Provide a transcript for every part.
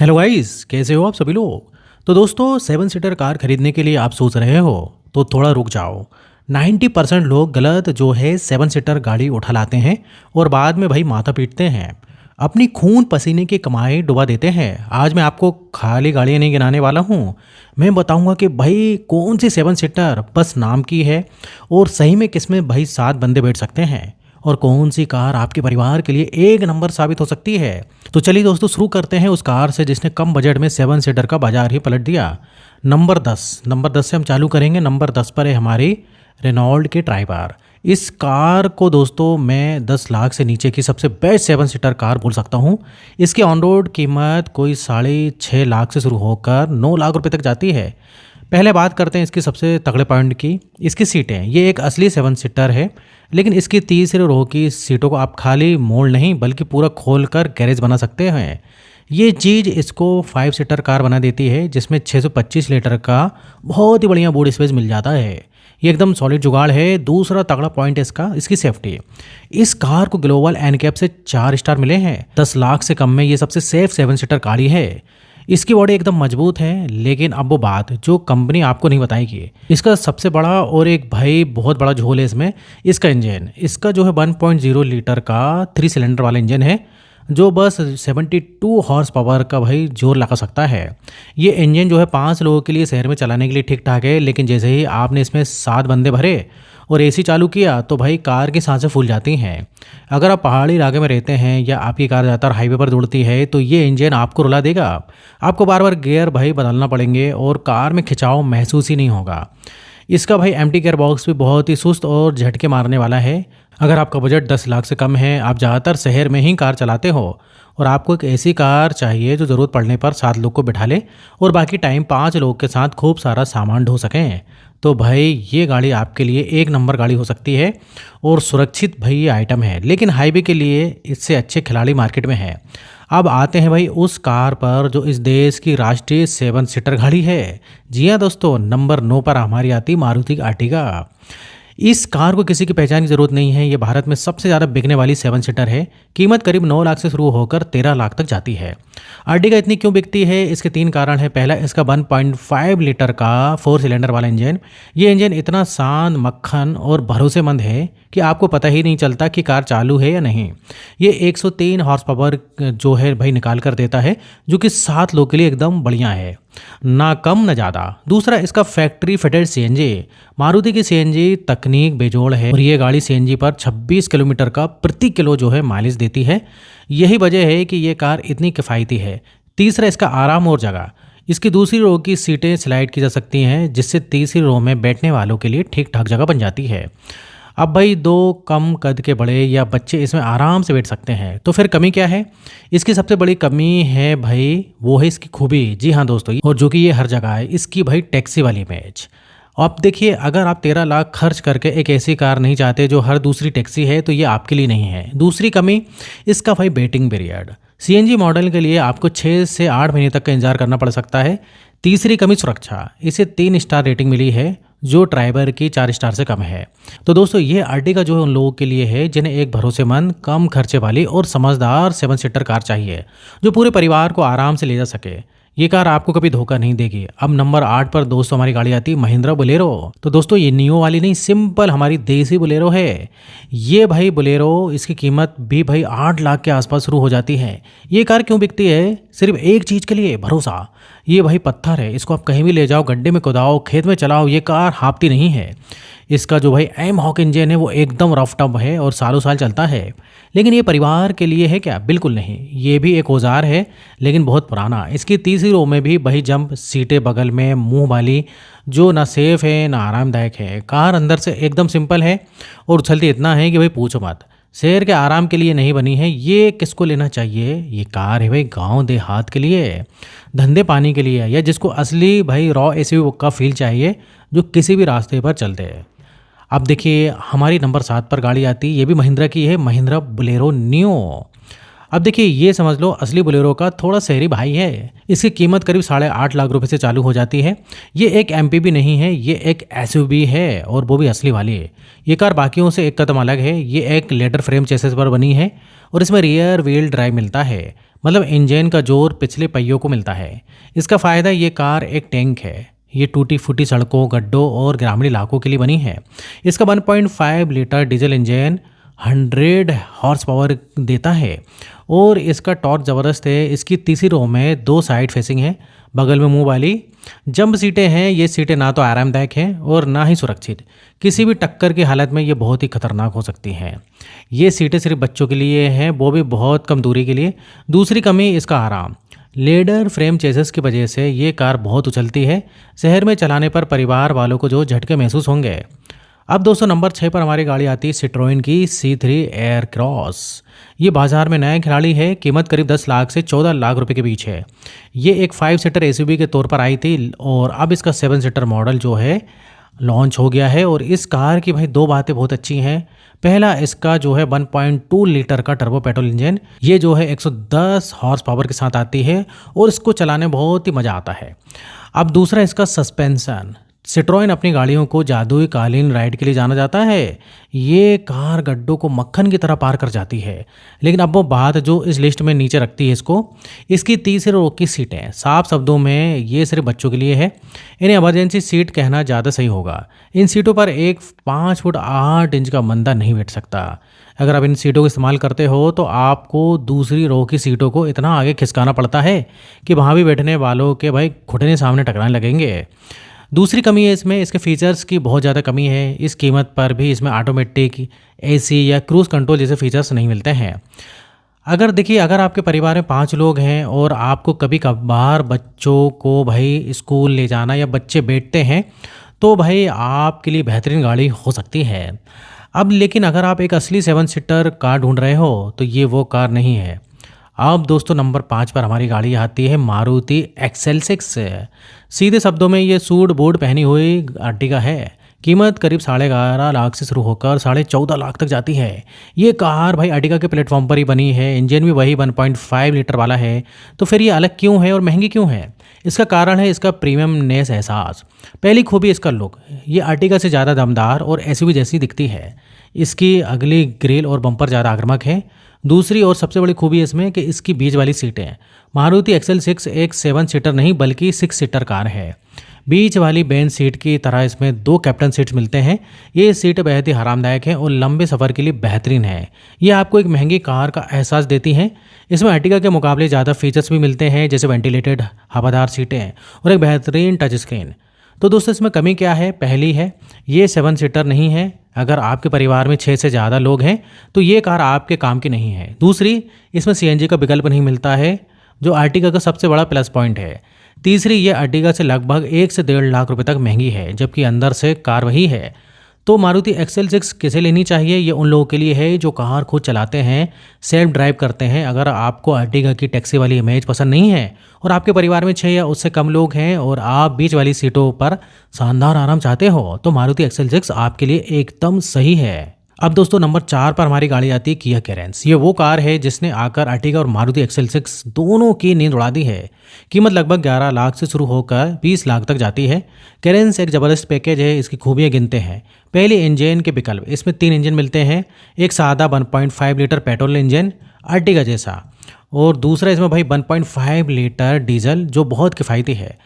Hello guys, कैसे हो आप सभी लोग। तो दोस्तों, 7 सीटर कार खरीदने के लिए आप सोच रहे हो तो थोड़ा रुक जाओ। 90% लोग गलत जो है 7 सीटर गाड़ी उठा लाते हैं और बाद में भाई माथा पीटते हैं, अपनी खून पसीने की कमाई डुबा देते हैं। आज मैं आपको खाली गाड़ियाँ नहीं गिनाने वाला हूँ, मैं बताऊँगा कि भाई कौन सी 7 सीटर बस नाम की है और सही में किसमें भाई 7 बंदे बैठ सकते हैं, और कौन सी कार आपके परिवार के लिए एक नंबर साबित हो सकती है। तो चलिए दोस्तों, शुरू करते हैं उस कार से जिसने कम बजट में 7 सीटर का बाजार ही पलट दिया। नंबर 10 से हम चालू करेंगे। नंबर 10 पर है हमारी रेनॉल्ट की ट्राइबर। इस कार को दोस्तों मैं 10 लाख से नीचे की सबसे बेस्ट 7 सीटर कार बोल सकता हूँ। इसकी ऑन रोड कीमत कोई 6.5 लाख से शुरू होकर 9 लाख रुपए तक जाती है। पहले बात करते हैं इसकी सबसे तगड़े पॉइंट की। इसकी सीटें, ये एक असली 7 सीटर है, लेकिन इसकी तीसरे रो की सीटों को आप खाली मोड़ नहीं बल्कि पूरा खोल कर गैरेज बना सकते हैं। ये चीज़ इसको 5 सीटर कार बना देती है जिसमें 625 लीटर का बहुत ही बढ़िया बूट स्पेस मिल जाता है। ये एकदम सॉलिड जुगाड़ है। दूसरा तगड़ा पॉइंट है इसकी सेफ्टी। इस कार को ग्लोबल एनकैप से 4 स्टार मिले हैं। 10 लाख से कम में ये सबसे सेफ 7 सीटर गाड़ी है। इसकी बॉडी एकदम मजबूत है, लेकिन अब वो बात जो कंपनी आपको नहीं बताएगी। इसका सबसे बड़ा और एक भाई बहुत बड़ा झोल है इसमें इसका इंजन। इसका जो है 1.0 लीटर का 3 सिलेंडर वाला इंजन है जो बस 72 हॉर्स पावर का भाई जोर लगा सकता है। ये इंजन जो है 5 लोगों के लिए शहर में चलाने के लिए ठीक ठाक है, लेकिन जैसे ही आपने इसमें 7 बंदे भरे और एसी चालू किया तो भाई कार की सांसें फूल जाती हैं। अगर आप पहाड़ी इलाके में रहते हैं या आपकी कार ज़्यादातर हाईवे पर दौड़ती है तो ये इंजन आपको रुला देगा। आपको बार बार गियर भाई बदलना पड़ेंगे और कार में खिंचाव महसूस ही नहीं होगा। इसका भाई एम्प्टी गियर बॉक्स भी बहुत ही सुस्त और झटके मारने वाला है। अगर आपका बजट 10 लाख से कम है, आप ज़्यादातर शहर में ही कार चलाते हो और आपको एक ऐसी कार चाहिए जो ज़रूरत पड़ने पर 7 लोग को बिठा ले और बाकी टाइम 5 लोग के साथ खूब सारा सामान ढो सकें, तो भाई ये गाड़ी आपके लिए एक नंबर गाड़ी हो सकती है। और सुरक्षित भाई ये आइटम है, लेकिन हाईवे के लिए इससे अच्छे खिलाड़ी मार्केट में हैं। अब आते हैं भाई उस कार पर जो इस देश की राष्ट्रीय 7 सीटर गाड़ी है। जी हाँ दोस्तों, नंबर 9 पर हमारी आती मारुति आर्टिगा। इस कार को किसी की पहचान की जरूरत नहीं है। ये भारत में सबसे ज़्यादा बिकने वाली 7 सीटर है। कीमत करीब 9 लाख से शुरू होकर 13 लाख तक जाती है। आर्टिगा इतनी क्यों बिकती है, इसके 3 कारण हैं। पहला, इसका 1.5 लीटर का 4 सिलेंडर वाला इंजन। ये इंजन इतना शांत, मक्खन और भरोसेमंद है कि आपको पता ही नहीं चलता कि कार चालू है या नहीं। ये 103 हॉर्स पावर जो है भाई निकाल कर देता है, जो कि 7 लोग के लिए एकदम बढ़िया है, ना कम ना ज़्यादा। दूसरा, इसका फैक्ट्री फिटेड सीएनजी। मारुति की सीएनजी तकनीक बेजोड़ है और ये गाड़ी सीएनजी पर 26 किलोमीटर का प्रति किलो जो है माइलेज देती है। यही वजह है कि ये कार इतनी किफ़ायती है। तीसरा, इसका आराम और जगह। इसकी दूसरी रो की सीटें स्लाइड की जा सकती हैं, जिससे तीसरी रो में बैठने वालों के लिए ठीक ठाक जगह बन जाती है। अब भाई 2 कम कद के बड़े या बच्चे इसमें आराम से बैठ सकते हैं। तो फिर कमी क्या है? इसकी सबसे बड़ी कमी है भाई वो है इसकी खूबी। जी हाँ दोस्तों, और जो कि ये हर जगह है, इसकी भाई टैक्सी वाली इमेज। अब देखिए, अगर आप 13 लाख खर्च करके एक ऐसी कार नहीं चाहते जो हर दूसरी टैक्सी है, तो ये आपके लिए नहीं है। दूसरी कमी, इसका भाई वेटिंग पीरियड। सीएनजी मॉडल के लिए आपको 6 से 8 महीने तक का इंतजार करना पड़ सकता है। तीसरी कमी, सुरक्षा। इसे 3 स्टार रेटिंग मिली है जो ट्राइबर की 4 स्टार से कम है। तो दोस्तों, ये आर्टिगा जो है उन लोगों के लिए है जिन्हें एक भरोसेमंद, कम खर्चे वाली और समझदार 7 सीटर कार चाहिए जो पूरे परिवार को आराम से ले जा सके। ये कार आपको कभी धोखा नहीं देगी। अब नंबर 8 पर दोस्तों हमारी गाड़ी आती है महिंद्रा बोलेरो। तो दोस्तों, ये नियो वाली नहीं, सिंपल हमारी देसी बोलेरो है। ये भाई बोलेरो, इसकी कीमत भी भाई 8 लाख के आसपास शुरू हो जाती है। ये कार क्यों बिकती है? सिर्फ एक चीज़ के लिए, भरोसा। ये भाई पत्थर है, इसको आप कहीं भी ले जाओ, गड्ढे में कुदाओ, खेत में चलाओ, ये कार हाँफती नहीं है। इसका जो भाई एम हॉक इंजन है वो एकदम रफ टफ है और सालों साल चलता है। लेकिन ये परिवार के लिए है क्या? बिल्कुल नहीं। ये भी एक औजार है, लेकिन बहुत पुराना। इसकी तीसरी रो में भी वही जंप सीटें बगल में मुंह वाली, जो ना सेफ है ना आरामदायक है। कार अंदर से एकदम सिंपल है और उछलती इतना है कि भाई पूछो मत। शहर के आराम के लिए नहीं बनी है। ये किसको लेना चाहिए? ये कार है भाई गांव देहात के लिए, धंधे पानी के लिए, या जिसको असली भाई रॉ एसयूवी का फील चाहिए जो किसी भी रास्ते पर चलते हैं। अब देखिए, हमारी नंबर 7 पर गाड़ी आती है। ये भी महिंद्रा की है, महिंद्रा बोलेरो नियो। अब देखिए, ये समझ लो असली बोलेरो का थोड़ा शहरी भाई है। इसकी कीमत करीब 8.5 लाख रुपए से चालू हो जाती है। ये एक एमपीवी नहीं है, ये एक एसयूवी है और वो भी असली वाली है। ये कार बाकियों से एक कदम अलग है। ये एक लेदर फ्रेम चेसिस पर बनी है और इसमें रियर व्हील ड्राइव मिलता है। मतलब इंजन का जोर पिछले पहियों को मिलता है। इसका फ़ायदा, ये कार एक टैंक है। ये टूटी फूटी सड़कों, गड्ढों और ग्रामीण इलाकों के लिए बनी है। इसका 1.5 litre diesel engine 100 horse power देता है और इसका टॉर्क ज़बरदस्त है। इसकी तीसरी रो में 2 साइड फेसिंग है, बगल में मुंह वाली जंप सीटें हैं। ये सीटें ना तो आरामदायक हैं और ना ही सुरक्षित। किसी भी टक्कर की हालत में ये बहुत ही खतरनाक हो सकती हैं। ये सीटें सिर्फ बच्चों के लिए हैं, वो भी बहुत कम दूरी के लिए। दूसरी कमी, इसका आराम। लेडर फ्रेम चेसिस की वजह से ये कार बहुत उछलती है। शहर में चलाने पर परिवार वालों को जो झटके महसूस होंगे। अब दोस्तों नंबर 6 पर हमारी गाड़ी आती है सिट्रोइन की C3 एयर क्रॉस। ये बाजार में नया खिलाड़ी है। कीमत करीब 10 लाख से 14 लाख रुपए के बीच है। ये एक 5 सीटर एसयूवी के तौर पर आई थी और अब इसका 7 सीटर मॉडल जो है लॉन्च हो गया है। और इस कार की भाई 2 बातें बहुत अच्छी हैं। पहला, इसका जो है 1.2 लीटर का टर्बो पेट्रोल इंजन, ये जो है 110 हॉर्स पावर के साथ आती है और इसको चलाने बहुत ही मज़ा आता है। अब दूसरा, इसका सस्पेंशन। सिट्रोइन अपनी गाड़ियों को जादुई कालीन राइड के लिए जाना जाता है। ये कार गड्ढों को मक्खन की तरह पार कर जाती है। लेकिन अब वो बात जो इस लिस्ट में नीचे रखती है इसको, इसकी तीसरे रो की सीटें। साफ शब्दों में ये सिर्फ बच्चों के लिए है। इन्हें इमरजेंसी सीट कहना ज़्यादा सही होगा। इन सीटों पर एक 5 फुट 8 इंच का बंदा नहीं बैठ सकता। अगर आप इन सीटों का इस्तेमाल करते हो तो आपको दूसरी रो की सीटों को इतना आगे खिसकाना पड़ता है कि वहाँ भी बैठने वालों के भाई घुटने सामने टकराने लगेंगे। दूसरी कमी है इसमें, इसके फीचर्स की बहुत ज़्यादा कमी है। इस कीमत पर भी इसमें ऑटोमेटिक एसी या क्रूज़ कंट्रोल जैसे फीचर्स नहीं मिलते हैं। अगर देखिए, अगर आपके परिवार में 5 लोग हैं और आपको कभी कभार बच्चों को भाई स्कूल ले जाना या बच्चे बैठते हैं तो भाई आपके लिए बेहतरीन गाड़ी हो सकती है। अब लेकिन अगर आप एक असली 7 सीटर कार ढूंढ रहे हो तो ये वो कार नहीं है। अब दोस्तों नंबर 5 पर हमारी गाड़ी आती है मारुति XL6। सीधे शब्दों में ये सूट बूट पहनी हुई अर्टिगा है। कीमत करीब 11.5 लाख से शुरू होकर 14.5 लाख तक जाती है। ये कार भाई अर्टिगा के प्लेटफॉर्म पर ही बनी है। इंजन भी वही 1.5 लीटर वाला है। तो फिर ये अलग क्यों है और महंगी क्यों है? इसका कारण है इसका प्रीमियमनेस एहसास। पहली खूबी, इसका लुक। ये अर्टिगा से ज़्यादा दमदार और एसयूवी जैसी दिखती है। इसकी अगली ग्रिल और बम्पर ज़्यादा आक्रामक है। दूसरी और सबसे बड़ी खूबी इसमें कि इसकी बीच वाली सीटें हैं। मारुति XL6 एक 7 सीटर नहीं बल्कि 6 सीटर कार है। बीच वाली बेंच सीट की तरह इसमें 2 कैप्टन सीट्स मिलते हैं। ये सीट बेहद ही आरामदायक है और लंबे सफ़र के लिए बेहतरीन है। ये आपको एक महंगी कार का एहसास देती हैं। इसमें अर्टिगा के मुकाबले ज़्यादा फीचर्स भी मिलते हैं, जैसे वेंटिलेटेड हवादार सीटें और एक बेहतरीन टच स्क्रीन। तो दोस्तों इसमें कमी क्या है? पहली है, ये 7 सीटर नहीं है। अगर आपके परिवार में 6 से ज़्यादा लोग हैं तो ये कार आपके काम की नहीं है। दूसरी, इसमें CNG का विकल्प नहीं मिलता है, जो अर्टिगा का सबसे बड़ा प्लस पॉइंट है। तीसरी, ये अर्टिगा से लगभग 1 से 1.5 लाख रुपए तक महंगी है, जबकि अंदर से कार वही है। तो मारुति XL6 किसे लेनी चाहिए? ये उन लोगों के लिए है जो कार खुद चलाते हैं, सेल्फ ड्राइव करते हैं। अगर आपको अर्टिगा की टैक्सी वाली इमेज पसंद नहीं है और आपके परिवार में 6 या उससे कम लोग हैं और आप बीच वाली सीटों पर शानदार आराम चाहते हो तो मारुति XL6 आपके लिए एकदम सही है। अब दोस्तों नंबर 4 पर हमारी गाड़ी आती है किया कैरेंस। ये वो कार है जिसने आकर अर्टिगा और मारुति XL6 दोनों की नींद उड़ा दी है। कीमत लगभग 11 लाख से शुरू होकर 20 लाख तक जाती है। कैरेंस एक ज़बरदस्त पैकेज है। इसकी खूबियाँ गिनते हैं। पहले, इंजन के विकल्प। इसमें 3 इंजन मिलते हैं। एक सादा 1.5 लीटर पेट्रोल इंजन अर्टिगा जैसा, और दूसरा इसमें भाई 1.5 लीटर डीजल जो बहुत किफ़ायती है,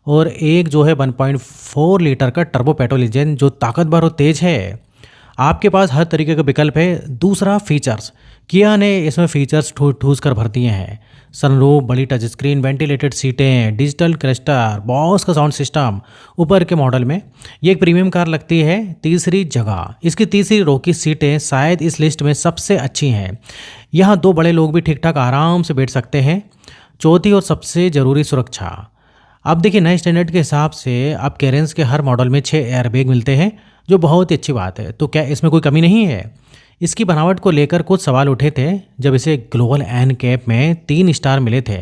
और एक जो है 1.4 लीटर का टर्बो पेट्रोल इंजन जो ताकतवर और तेज़ है। आपके पास हर तरीके का विकल्प है। दूसरा, फीचर्स। किया ने इसमें फीचर्स ठूस कर भर दिए हैं। सनरूफ, बड़ी टच स्क्रीन, वेंटिलेटेड सीटें, डिजिटल क्लस्टर, बॉस का साउंड सिस्टम। ऊपर के मॉडल में ये एक प्रीमियम कार लगती है। तीसरी जगह, इसकी तीसरी रो की सीटें शायद इस लिस्ट में सबसे अच्छी हैं। यहाँ 2 बड़े लोग भी ठीक ठाक आराम से बैठ सकते हैं। चौथी और सबसे ज़रूरी, सुरक्षा। अब देखिए, नए स्टैंडर्ड के हिसाब से अब कैरेंस के हर मॉडल में 6 एयरबैग मिलते हैं, जो बहुत ही अच्छी बात है। तो क्या इसमें कोई कमी नहीं है? इसकी बनावट को लेकर कुछ सवाल उठे थे जब इसे ग्लोबल NCAP में 3 स्टार मिले थे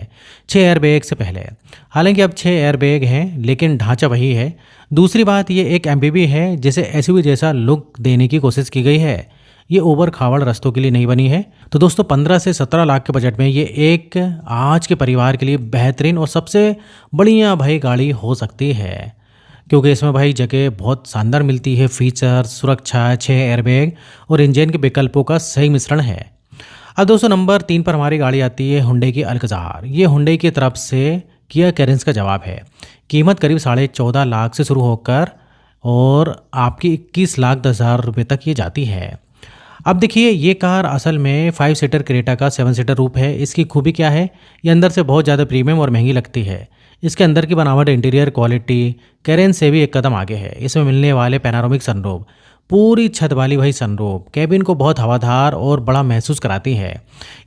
6 एयरबैग से पहले। हालांकि अब 6 एयरबैग हैं लेकिन ढांचा वही है। दूसरी बात, ये एक MPV है जिसे SUV जैसा लुक देने की कोशिश की गई है। ये ओवर खावड़ रास्तों के लिए नहीं बनी है। तो दोस्तों 15 से 17 लाख के बजट में ये एक आज के परिवार के लिए बेहतरीन और सबसे बढ़िया भाई गाड़ी हो सकती है, क्योंकि इसमें भाई जगह बहुत शानदार मिलती है। फीचर, सुरक्षा, 6 एयरबैग और इंजन के विकल्पों का सही मिश्रण है। अब दोस्तों नंबर 3 पर हमारी गाड़ी आती है हुंडई की अल्कज़ार। ये हुंडई की तरफ से किया कैरेंस का जवाब है। कीमत करीब 14.5 लाख से शुरू होकर और आपकी 21 लाख 10 हज़ार रुपये तक ये जाती है। अब देखिए ये कार असल में 5 सीटर क्रेटा का 7 सीटर रूप है। इसकी खूबी क्या है, ये अंदर से बहुत ज़्यादा प्रीमियम और महंगी लगती है। इसके अंदर की बनावट, इंटीरियर क्वालिटी कैरेन से भी एक कदम आगे है। इसमें मिलने वाले पैनारोमिक सनरूफ, पूरी छत वाली भाई सनरूफ कैबिन को बहुत हवादार और बड़ा महसूस कराती है।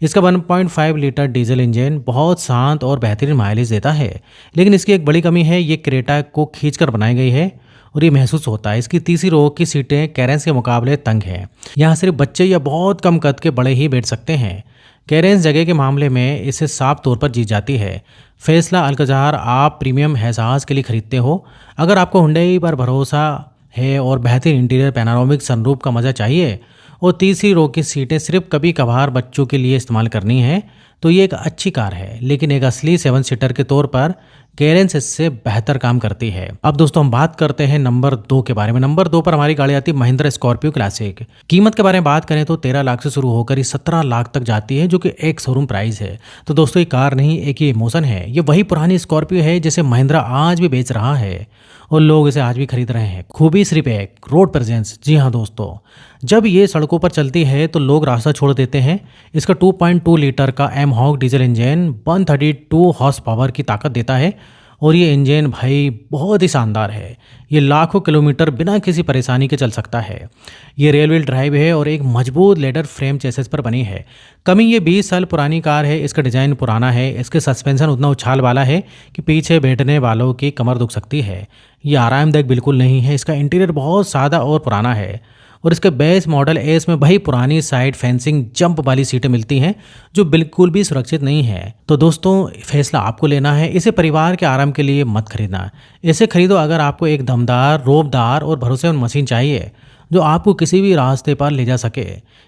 इसका 1.5 लीटर डीजल इंजन बहुत शांत और बेहतरीन माइलेज देता है। लेकिन इसकी एक बड़ी कमी है, ये क्रेटा को खींचकर बनाई गई है और ये महसूस होता है। इसकी तीसरी रो की सीटें कैरेंस के मुकाबले तंग हैं। यहाँ सिर्फ बच्चे या बहुत कम कद के बड़े ही बैठ सकते हैं। कैरेंस जगह के मामले में इसे साफ तौर पर जीत जाती है। फैसला अल्कज़ार आप प्रीमियम एहसास के लिए खरीदते हो। अगर आपको हुंडई पर भरोसा है और बेहतरीन इंटीरियर, पैनारोमिक सनरूफ का मज़ा चाहिए और तीसरी रो की सीटें सिर्फ कभी कभार बच्चों के लिए इस्तेमाल करनी है, तो ये एक अच्छी कार है। लेकिन एक असली 7 सीटर के तौर पर कैरेंस इससे बेहतर काम करती है। अब दोस्तों हम बात करते हैं नंबर 2 के बारे में। नंबर 2 पर हमारी गाड़ी आती है महिंद्रा स्कॉर्पियो क्लासिक। कीमत के बारे में बात करें तो 13 लाख से शुरू होकर ये 17 लाख तक जाती है, जो कि एक शोरूम प्राइस है। तो दोस्तों ये कार नहीं, एक ये इमोशन है। ये वही पुरानी स्कॉर्पियो है जिसे महिंद्रा आज भी बेच रहा है और लोग इसे आज भी खरीद रहे हैं। खूबी सिर्फ एक रोड प्रेजेंस। जी हाँ दोस्तों, जब ये सड़कों पर चलती है तो लोग रास्ता छोड़ देते हैं। इसका 2.2 लीटर का M Hawk diesel engine 132 horse power की ताकत देता है और ये इंजन भाई बहुत ही शानदार है। ये लाखों किलोमीटर बिना किसी परेशानी के चल सकता है। ये रेल व्हील ड्राइव है और एक मजबूत लेदर फ्रेम चेसिस पर बनी है। कमी ये 20 साल पुरानी कार है। इसका डिज़ाइन पुराना है। इसके सस्पेंशन उतना उछाल वाला है कि पीछे बैठने वालों की कमर दुख सकती है। ये आरामदायक बिल्कुल नहीं है। इसका इंटीरियर बहुत सादा और पुराना है और इसके बेस मॉडल एस में वही पुरानी साइड फेंसिंग जंप वाली सीटें मिलती हैं जो बिल्कुल भी सुरक्षित नहीं है। तो दोस्तों फैसला आपको लेना है। इसे परिवार के आराम के लिए मत खरीदना। इसे खरीदो अगर आपको एक दमदार, रोबदार और भरोसेमंद मशीन चाहिए जो आपको किसी भी रास्ते पर ले जा सके।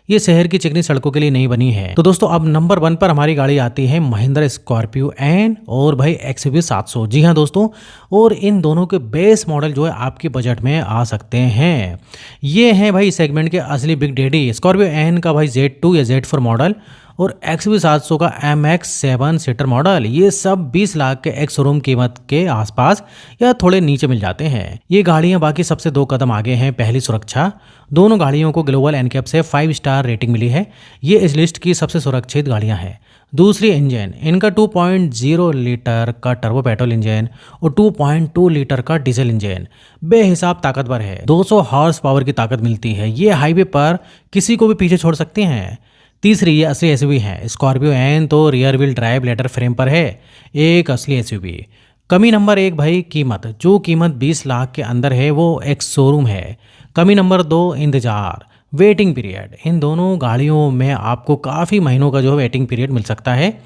ये शहर की चिकनी सड़कों के लिए नहीं बनी है। तो दोस्तों अब नंबर 1 पर हमारी गाड़ी आती है महिंद्रा स्कॉर्पियो एन और भाई XUV 700। जी हाँ दोस्तों, और इन दोनों के बेस मॉडल जो है आपके बजट में आ सकते हैं। ये हैं भाई सेगमेंट के असली बिग डैडी। स्कॉर्पियो एन का भाई Z2 या Z4 मॉडल और XUV 700 का MX 7 सीटर मॉडल, ये सब 20 लाख के एक शोरूम कीमत के आसपास या थोड़े नीचे मिल जाते हैं। ये गाड़ियां बाकी सबसे 2 कदम आगे हैं। पहली सुरक्षा, दोनों गाड़ियों को ग्लोबल एनकैप से 5 स्टार रेटिंग मिली है। ये इस लिस्ट की सबसे सुरक्षित गाड़ियां हैं। दूसरी इंजन, इनका 2.0 लीटर का टर्बो पेट्रोल इंजन और 2.2 लीटर का डीजल इंजन बेहिसाब ताकतवर है। 200 हॉर्स पावर की ताकत मिलती है। ये हाईवे पर किसी को भी पीछे छोड़ सकती हैं। तीसरी ये असली एसयूवी है। स्कॉर्पियो एन तो rear wheel drive ladder frame पर है, एक असली एसयूवी। कमी नंबर 1 भाई कीमत, जो कीमत 20 लाख के अंदर है वो एक शोरूम है। कमी नंबर 2 इंतजार, वेटिंग पीरियड। इन दोनों गाड़ियों में आपको काफ़ी महीनों का जो है वेटिंग पीरियड मिल सकता है।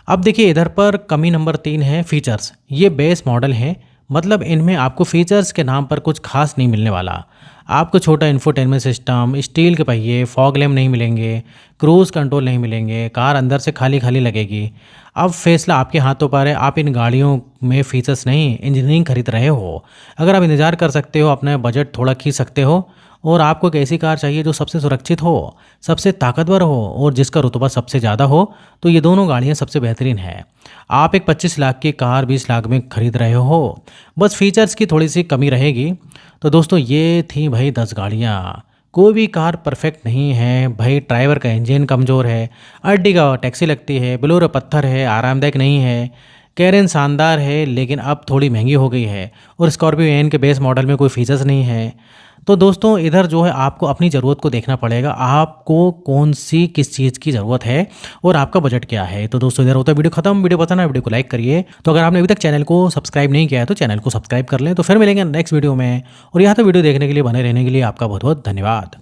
अब देखिए इधर पर कमी नंबर 3 है फीचर्स। ये बेस मॉडल है, मतलब इनमें आपको फीचर्स के नाम पर कुछ खास नहीं मिलने वाला। आपको छोटा इंफोटेनमेंट सिस्टम, स्टील के पहिए, फॉग लैम्प नहीं मिलेंगे, क्रूज़ कंट्रोल नहीं मिलेंगे, कार अंदर से खाली खाली लगेगी। अब फैसला आपके हाथों पर है। आप इन गाड़ियों में फीचर्स नहीं, इंजीनियरिंग खरीद रहे हो। अगर आप इंतज़ार कर सकते हो, अपना बजट थोड़ा खींच सकते हो और आपको एक ऐसी कार चाहिए जो सबसे सुरक्षित हो, सबसे ताकतवर हो और जिसका रुतबा सबसे ज़्यादा हो, तो ये दोनों गाड़ियाँ सबसे बेहतरीन हैं। आप एक 25 लाख की कार 20 लाख में खरीद रहे हो, बस फीचर्स की थोड़ी सी कमी रहेगी। तो दोस्तों ये थी भाई 10 गाड़ियाँ। कोई भी कार परफेक्ट नहीं है भाई। ड्राइवर का इंजन कमज़ोर है, अर्टिगा टैक्सी लगती है, बोलेरो पत्थर है, आरामदायक नहीं है, कैरेन शानदार है लेकिन अब थोड़ी महंगी हो गई है, और स्कॉर्पियो एन के बेस मॉडल में कोई फीचर्स नहीं है। तो दोस्तों इधर जो है आपको अपनी ज़रूरत को देखना पड़ेगा, आपको कौन सी किस चीज़ की ज़रूरत है और आपका बजट क्या है। तो दोस्तों इधर होता है वीडियो खत्म। वीडियो पसंद है वीडियो को लाइक करिए। तो अगर आपने अभी तक चैनल को सब्सक्राइब नहीं किया है तो चैनल को सब्सक्राइब कर लें। तो फिर मिलेंगे नेक्स्ट वीडियो में, और यहाँ तो वीडियो देखने के लिए, बने रहने के लिए आपका बहुत बहुत धन्यवाद।